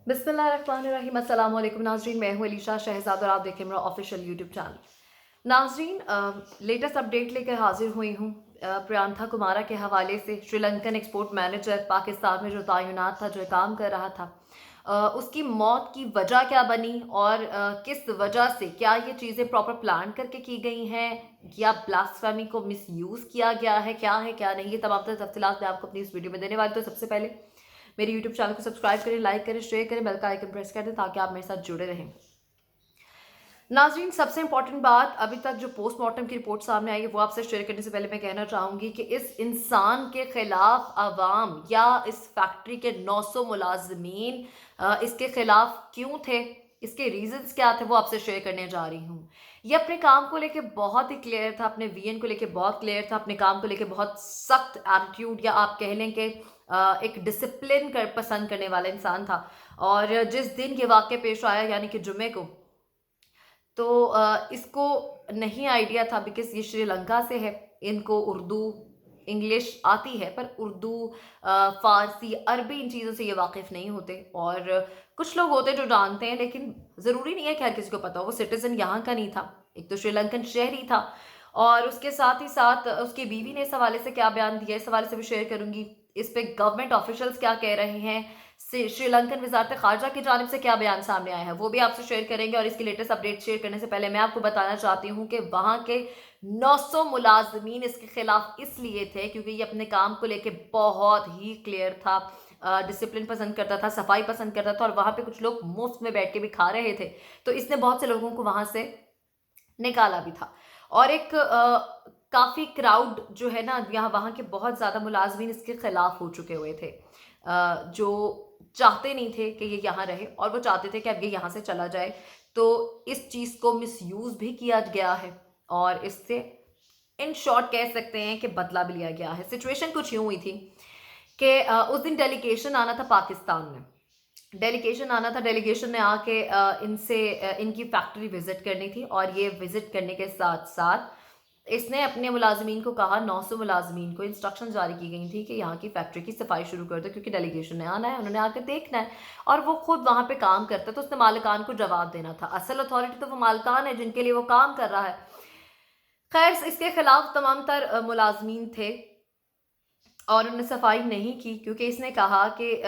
बिस्मिल्लाहिर्रहमानिर्रहीम। अस्सलाम वालेकुम नाज़रीन, मैं हूँ अलीशा शहजाद और आप देखें मेरा ऑफिशियल यूट्यूब चैनल। नाज़रीन, लेटेस्ट अपडेट लेकर हाजिर हुई हूँ प्रियंका कुमारा के हवाले से। श्रीलंकन एक्सपोर्ट मैनेजर पाकिस्तान में जो तैनात था, जो काम कर रहा था, उसकी मौत की वजह क्या बनी और किस वजह से, क्या ये चीज़ें प्रॉपर प्लान करके की गई हैं या ब्लास्फेमी को मिसयूज़ किया गया है, क्या है क्या नहीं, ये तमाम तफसीलात मैं आपको अपनी इस वीडियो में देने वाली। तो सबसे पहले मेरे यूट्यूब चैनल को सब्सक्राइब करें, लाइक करें, शेयर करें, बेल का आइकन प्रेस कर दें ताकि आप मेरे साथ जुड़े रहें। नाजरीन, सबसे इंपॉर्टेंट बात, अभी तक जो पोस्टमार्टम की रिपोर्ट सामने आई है वो आपसे शेयर करने से पहले मैं कहना चाहूँगी कि इस इंसान के खिलाफ अवाम या इस फैक्ट्री के 900 मुलाजमीन इसके खिलाफ क्यों थे, इसके रीजंस क्या थे, वो आपसे शेयर करने जा रही हूँ। ये अपने काम को लेके बहुत ही क्लियर था, अपने वीएन को लेके बहुत क्लियर था, अपने काम को लेके बहुत सख्त एटीट्यूड या आप कह लें कि एक डिसिप्लिन कर पसंद करने वाला इंसान था। और जिस दिन ये वाक्य पेश आया यानी कि जुम्मे को, तो इसको नहीं आइडिया था बिकॉज ये श्रीलंका से है, इनको उर्दू इंग्लिश आती है पर उर्दू फारसी अरबी इन चीज़ों से ये वाकिफ़ नहीं होते। और कुछ लोग होते हैं जो जानते हैं, लेकिन ज़रूरी नहीं है कि हर किसी को पता हो। वो सिटीज़न यहाँ का नहीं था, एक तो श्रीलंकन शहरी था। और उसके साथ ही साथ उसकी बीवी ने इस हवाले से क्या बयान दिया, इस हवाले से भी शेयर करूंगी। इस पे गवर्नमेंट ऑफिशियल्स क्या कह रहे हैं, श्रीलंकन वजारत खारजा की जानिब से क्या बयान सामने आया है, वो भी आपसे शेयर करेंगे। और इसकी लेटेस्ट अपडेट शेयर करने से पहले मैं आपको बताना चाहती हूँ कि वहां के 900 मुलाजमीन इसके खिलाफ इसलिए थे क्योंकि ये अपने काम को लेके बहुत ही क्लियर था, डिसिप्लिन पसंद करता था, सफाई पसंद करता था, और वहां पे कुछ लोग मुफ्त में बैठ के भी खा रहे थे, तो इसने बहुत से लोगों को वहां से निकाला भी था। और एक काफ़ी क्राउड जो है ना, यहाँ वहाँ के बहुत ज़्यादा मुलाजमीन इसके खिलाफ हो चुके हुए थे, जो चाहते नहीं थे कि ये यहाँ रहे और वो चाहते थे कि अब ये यहाँ से चला जाए। तो इस चीज़ को मिसयूज़ भी किया गया है और इससे इन शॉर्ट कह सकते हैं कि बदला भी लिया गया है। सिचुएशन कुछ यूँ हुई थी कि उस दिन डेलीगेशन आना था पाकिस्तान में, डेलीगेशन आना था, डेलीगेशन ने आके इनसे इनकी फैक्ट्री विजिट करनी थी। और ये विजिट करने के साथ साथ इसने अपने मुलाजमीन को कहा, 900 मुलाजमीन को इंस्ट्रक्शन जारी की गई थी कि यहाँ की फैक्ट्री की सफाई शुरू कर दो क्योंकि डेलीगेशन ने आना है, उन्होंने आकर देखना है। और वो खुद वहाँ पे काम करता है तो उसने मालिकान को जवाब देना था। असल अथॉरिटी तो वो मालिकान है जिनके लिए वो काम कर रहा है। खैर, इसके खिलाफ तमाम तर मुलाजमीन थे और उन्होंने सफाई नहीं की क्योंकि इसने कहा कि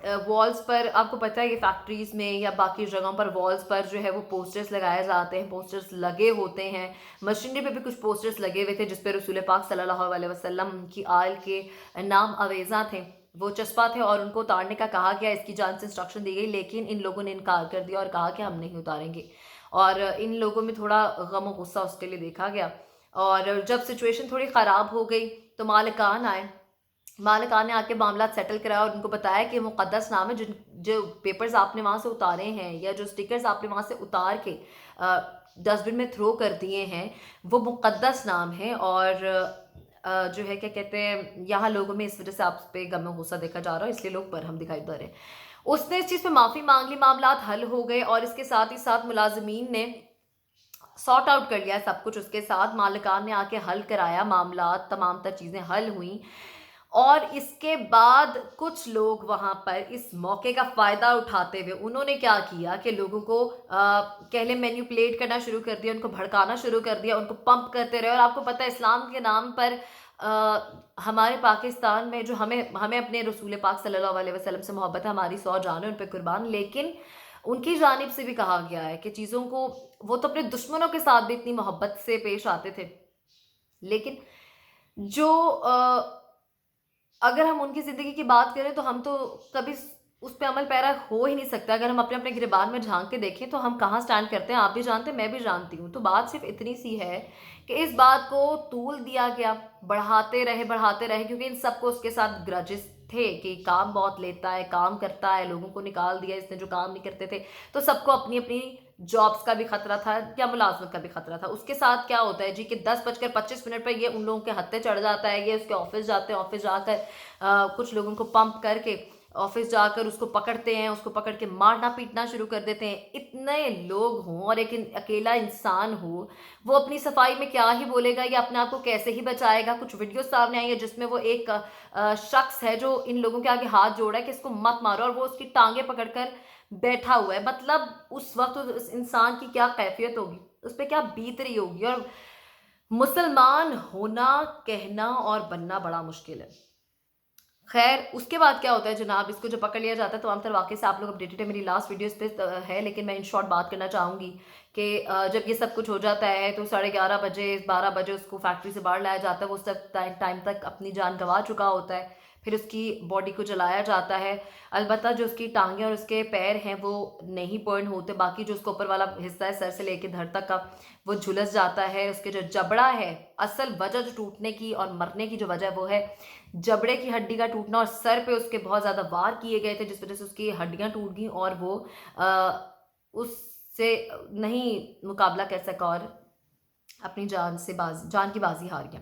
वॉल्स पर, आपको पता है ये फैक्ट्रीज में या बाकी जगहों पर वॉल्स पर जो है वो पोस्टर्स लगाए जाते हैं, पोस्टर्स लगे होते हैं। मशीनरी पे भी कुछ पोस्टर्स लगे हुए थे जिस पर रसूल पाक सल्लल्लाहु अलैहि वसल्लम की आल के नाम अवेजा थे, वो चस्पा थे और उनको उतारने का कहा गया, इसकी जान से इंस्ट्रक्शन दी गई, लेकिन इन लोगों ने इनकार कर दिया और कहा कि हम नहीं उतारेंगे। और इन लोगों में थोड़ा गम गुस्सा उसके लिए देखा गया। और जब सिचुएशन थोड़ी ख़राब हो गई तो मालिकान आए, मालिकान ने आके मामला सेटल कराया और उनको बताया कि मुकद्दस नाम है, जिन जो पेपर्स आपने वहाँ से उतारे हैं या जो स्टिकर्स आपने वहाँ से उतार के डस्टबिन में थ्रो कर दिए हैं, वो मुकद्दस नाम है। और जो है क्या कहते हैं, यहाँ लोगों में इस वजह से आप पे गम गुस्सा देखा जा रहा है, इसलिए लोग बरहम दिखाई दे रहे हैं। उसने इस चीज़ पे माफ़ी मांग ली, मामला हल हो गए और इसके साथ ही साथ मुलाजमीन ने सॉर्ट आउट कर लिया सब कुछ। उसके साथ मालिकान ने आके हल कराया मामला, तमाम तर चीज़ें हल हुई। और इसके बाद कुछ लोग वहां पर इस मौके का फायदा उठाते हुए उन्होंने क्या किया कि लोगों को कहले मैन्युपुलेट करना शुरू कर दिया, उनको भड़काना शुरू कर दिया, उनको पंप करते रहे। और आपको पता है इस्लाम के नाम पर हमारे पाकिस्तान में जो हमें हमें अपने रसूल पाक सल्लल्लाहु अलैहि वसल्लम से मोहब्बत है, हमारी 100 जान है उन पर कुर्बान, लेकिन उनकी जानिब से भी कहा गया है कि चीज़ों को, वो तो अपने दुश्मनों के साथ भी इतनी मोहब्बत से पेश आते थे, लेकिन जो अगर हम उनकी ज़िंदगी की बात करें तो हम तो कभी उस पे अमल पैरा हो ही नहीं सकता। अगर हम अपने अपने गिरबान में झांक के देखें तो हम कहाँ स्टैंड करते हैं, आप भी जानते हैं, मैं भी जानती हूँ। तो बात सिर्फ इतनी सी है कि इस बात को तूल दिया गया, बढ़ाते रहे क्योंकि इन सबको उसके साथ ग्रजेस थे कि काम बहुत लेता है, काम करता है, लोगों को निकाल दिया इसने जो काम नहीं करते थे। तो सबको अपनी अपनी जॉब्स का भी खतरा था या मुलाजमत का भी खतरा था। उसके साथ क्या होता है जी कि 10:25 पर ये उन लोगों के हत्थे चढ़ जाता है, ये उसके ऑफिस जाते हैं, ऑफिस जाकर कुछ लोगों को पंप करके ऑफिस जाकर उसको पकड़ते हैं, उसको पकड़ के मारना पीटना शुरू कर देते हैं। इतने लोग हों और एक अकेला इंसान हो, वो अपनी सफाई में क्या ही बोलेगा या अपने आप को कैसे ही बचाएगा। कुछ वीडियो सामने आई है जिसमें वो एक शख्स है जो इन लोगों के आगे हाथ जोड़ा है कि इसको मत मारो, और वो उसकी टांगे पकड़कर बैठा हुआ है। मतलब उस वक्त उस इंसान की क्या कैफियत होगी, उस पर क्या बीत रही होगी। और मुसलमान होना, कहना और बनना बड़ा मुश्किल है। खैर, उसके बाद क्या होता है जनाब, इसको जब पकड़ लिया जाता है तो आमतौर वाकई से आप लोग अपडेटेड है, मेरी लास्ट वीडियो इस पे है, लेकिन मैं इन शॉर्ट बात करना चाहूँगी कि जब ये सब कुछ हो जाता है तो 11:30 बजे 12 बजे उसको फैक्ट्री से बाहर लाया जाता है। वो उस तक टाइम तक अपनी जान गंवा चुका होता है। फिर उसकी बॉडी को जलाया जाता है। अलबत्ता जो उसकी टांगें और उसके पैर हैं वो नहीं बर्न होते, बाकी जो उसका ऊपर वाला हिस्सा है सर से लेकर धड़ तक का, वो झुलस जाता है। उसके जो जबड़ा है, असल वजह जो टूटने की और मरने की जो वजह वो है जबड़े की हड्डी का टूटना, और सर पे उसके बहुत ज़्यादा वार किए गए थे जिस वजह से उसकी हड्डियां टूट गई और वो उससे नहीं मुकाबला कर सका और अपनी जान की बाजी हार गया।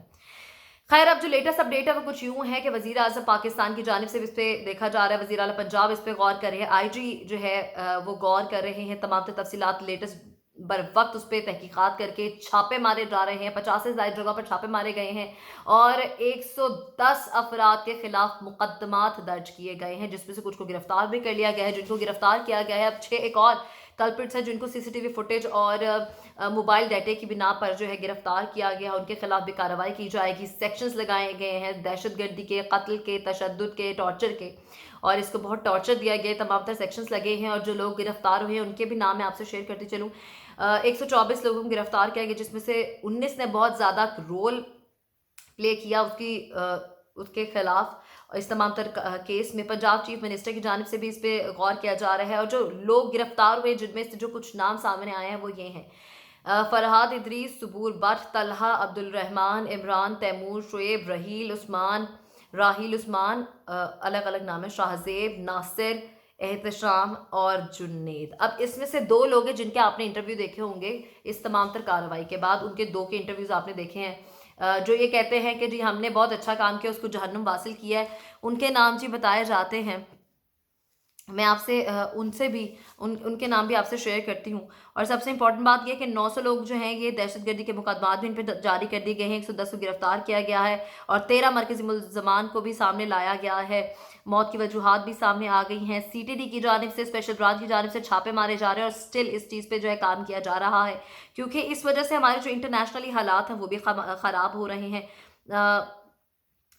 खैर, अब जो लेटेस्ट अपडेट है वो कुछ यूं है कि वजीर आजम पाकिस्तान की जानिब से इस पे देखा जा रहा है, वजीर आला पंजाब इस पे गौर कर रहे हैं, आईजी जो है वो गौर कर रहे हैं, तमाम तफसीलात लेटेस्ट बर वक्त उस पर तहकीकात करके छापे मारे जा रहे हैं। 50 से ज्यादा जगह पर छापे मारे गए हैं और 110 अफराद के खिलाफ मुकदमात दर्ज किए गए हैं, जिसमें से कुछ को गिरफ्तार भी कर लिया गया है। जिनको गिरफ्तार किया गया है, अब 6 एक और कल्प्रिट्स हैं जिनको सीसीटीवी फुटेज और मोबाइल डाटे की बिना पर जो है गिरफ्तार किया गया है। उनके खिलाफ भी कार्रवाई की जाएगी। सेक्शंस लगाए गए हैं दहशतगर्दी के, कत्ल के, तशद्दुद के, टॉर्चर के, और इसको बहुत टॉर्चर दिया गया है। तमाम तरह सेक्शंस लगे हैं और जो लोग गिरफ्तार हुए हैं उनके भी नाम मैं आपसे शेयर करती चलूँ। 124 लोगों को गिरफ्तार किया गया, जिसमें से 19 ने बहुत ज़्यादा रोल प्ले किया उसके खिलाफ। इस तमाम तर केस में पंजाब चीफ मिनिस्टर की जानिब से भी इस पे गौर किया जा रहा है। और जो लोग गिरफ्तार हुए जिनमें से जो कुछ नाम सामने आए हैं वो ये हैं: फरहाद इदरीस, सबूर बट, तलहा, अब्दुल रहमान, इमरान, तैमूर, शुएब, राहील उस्मान, अलग अलग नाम है, शाहजेब, नासिर, एहतशाम और जुन्नेद। अब इसमें से 2 लोग हैं जिनके आपने इंटरव्यू देखे होंगे इस तमाम तर कार्रवाई के बाद। उनके 2 के इंटरव्यूज आपने देखे हैं। जो ये कहते हैं कि जी हमने बहुत अच्छा काम किया, उसको जहन्नुम वासिल किया है, उनके नाम जी बताए जाते हैं। मैं आपसे उनसे भी उनके नाम भी आपसे शेयर करती हूँ। और सबसे इंपॉर्टेंट बात यह है कि 900 लोग जो हैं ये दहशतगर्दी के मुकदमात भी इन पर जारी कर दिए गए हैं। 110 को गिरफ्तार किया गया है और 13 मरकजी मुल्ज़मान को भी सामने लाया गया है। मौत की वजूहात भी सामने आ गई हैं। सीटीडी की जानिब से, स्पेशल ब्रांच की जानिब से छापे मारे जा रहे हैं और स्टिल इस चीज़ पर जो है काम किया जा रहा है, क्योंकि इस वजह से हमारे जो इंटरनेशनली हालात हैं वो भी ख़राब हो रहे हैं।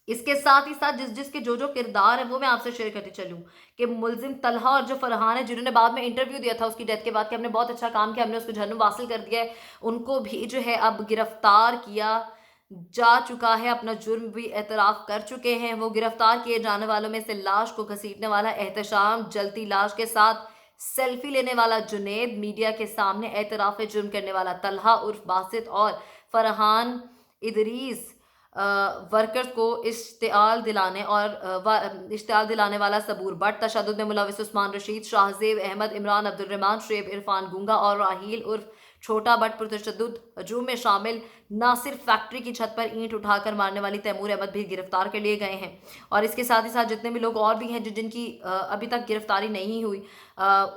इसके साथ ही साथ जिसके जो किरदार है वो मैं आपसे शेयर करती चलूँ कि मुलजिम तलहा और जो फरहान है जिन्होंने बाद में इंटरव्यू दिया था उसकी डेथ के बाद कि हमने बहुत अच्छा काम किया, हमने उसको जहन्नुम वासिल कर दिया है, उनको भी जो है अब गिरफ्तार किया जा चुका है। अपना जुर्म भी एतराफ़ कर चुके हैं। वो गिरफ्तार किए जाने वालों में से लाश को घसीटने वाला एहतशाम, जलती लाश के साथ सेल्फी लेने वाला जुनेद, मीडिया के सामने एतराफ़ जुर्म करने वाला तलहा उर्फ बासित और फरहान इदरीस वर्कर्स को इश्तियाल दिलाने वाला सबूर बट, तशद्दुद में मुलविस उस्मान रशीद, शाहजेब अहमद, इमरान, अब्दुल रहमान, शुएब, इरफान गूंगा और राहील उर्फ छोटा बट पुरतशद्दुद हजूम में शामिल नासिर, फैक्ट्री की छत पर ईंट उठाकर मारने वाली तैमूर अहमद भी गिरफ्तार कर लिए गए हैं। और इसके साथ ही साथ जितने भी लोग और भी हैं जिनकी अभी तक गिरफ्तारी नहीं हुई,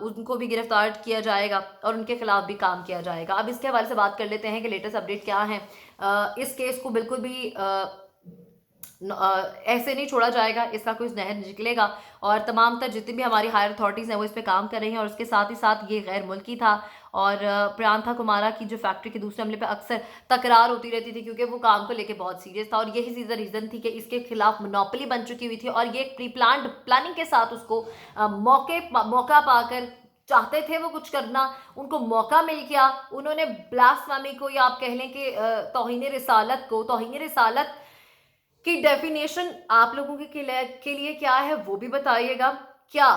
उनको भी गिरफ्तार किया जाएगा और उनके खिलाफ भी काम किया जाएगा। अब इसके हवाले से बात कर लेते हैं कि लेटेस्ट अपडेट क्या है। इस केस को बिल्कुल भी ऐसे नहीं छोड़ा जाएगा, इसका कोई नहर निकलेगा और तमाम तर जितनी भी हमारी हायर अथॉरिटीज़ हैं वो इस पे काम कर रही हैं। और उसके साथ ही साथ ये गैर मुल्की था और प्रियंका कुमारा की जो फैक्ट्री के दूसरे हमले पे अक्सर तकरार होती रहती थी क्योंकि वो काम को लेके बहुत सीरियस था और यही रीज़न थी कि इसके खिलाफ मोनोपोली बन चुकी हुई थी और ये प्री प्लानिंग के साथ उसको मौका पाकर चाहते थे वो कुछ करना, उनको मौका मिल गया। उन्होंने ब्लास्फेमी को या आप कह लें कि तौहीन रिसालत की डेफिनेशन आप लोगों के लिए क्या है वो भी बताइएगा। क्या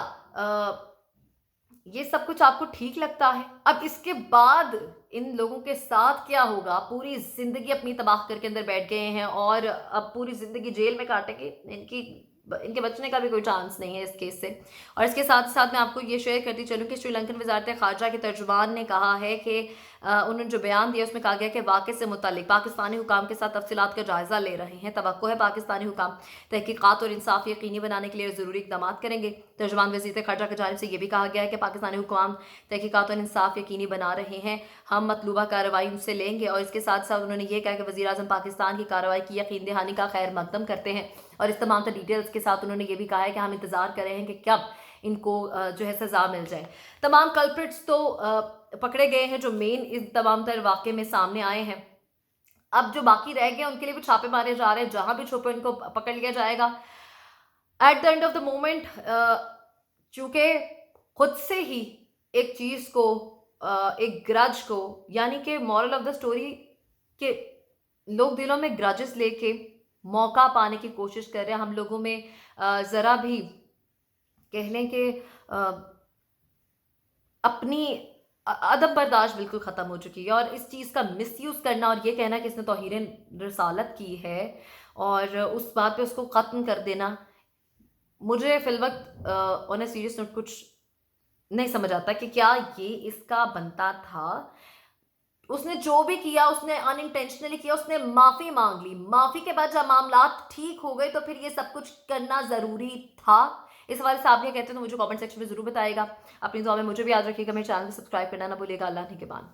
ये सब कुछ आपको ठीक लगता है? अब इसके बाद इन लोगों के साथ क्या होगा? पूरी जिंदगी अपनी तबाह करके अंदर बैठ गए हैं और अब पूरी जिंदगी जेल में काटेंगे। इनकी इनके बचने का भी कोई चांस नहीं है इस केस से। और इसके साथ साथ मैं आपको ये शेयर करती चलूँ कि श्रीलंकन वज़ारत ख़ारजा के तर्जुमान ने कहा है कि उन्होंने जो बयान दिया उसमें कहा गया कि वाक़े से मुतालिक पाकिस्तानी हुकाम के साथ तफ़सीलात का जायज़ा ले रहे हैं। तवक्को है पाकिस्तानी हुकाम तहकीकात और इंसाफ यकीनी बनाने के लिए ज़रूरी इक़दाम करेंगे। तर्जुमान वज़ीर ख़ारजा की जानिब से ये भी कहा गया है कि पाकिस्तानी हुकाम तहकीकात और इंसाफ यकीनी बना रहे हैं, हम मतलूबा कार्रवाई उनसे लेंगे। और इसके साथ साथ उन्होंने ये कहा कि वज़ीर आज़म पाकिस्तान की कार्रवाई की यकीन दहानी का खैर मकदम करते हैं। और इस तमाम डिटेल्स के साथ उन्होंने ये भी कहा है कि हम इंतज़ार कर रहे हैं कि कब इनको जो है सज़ा मिल जाए। तमाम कल्प्रिट्स तो पकड़े गए हैं जो मेन इस तमाम तर वाक़े में सामने आए हैं। अब जो बाकी रह गए उनके लिए भी छापे मारे जा रहे हैं, जहाँ भी छुपे उनको पकड़ लिया जाएगा। At the end of the moment चूँकि खुद से ही एक चीज़ को एक ग्रज को, यानी कि मॉरल ऑफ द स्टोरी के लोग दिलों में ग्रजेस लेके मौका पाने की कोशिश कर रहे हैं। हम लोगों में ज़रा भी कह लें कि अपनी अदब बर्दाश्त बिल्कुल ख़त्म हो चुकी है। और इस चीज़ का मिसयूज़ करना और ये कहना कि इसने तौहीन रिसालत की है और उस बात पे उसको ख़त्म कर देना, मुझे फ़िलवक़्त ऑन अ सीरियस नोट कुछ नहीं समझ आता कि क्या ये इसका बनता था। उसने जो भी किया उसने अनइंटेंशनली किया, उसने माफ़ी मांग ली। माफ़ी के बाद जब मामलात ठीक हो गए तो फिर ये सब कुछ करना ज़रूरी था। इस हवाले से आप क्या कहते हैं तो मुझे कमेंट सेक्शन में ज़रूर बताइएगा। अपनी दुआ में मुझे भी याद रखिएगा। मेरे चैनल को सब्सक्राइब करना ना भूलिएगा। अल्लाह निगहबान।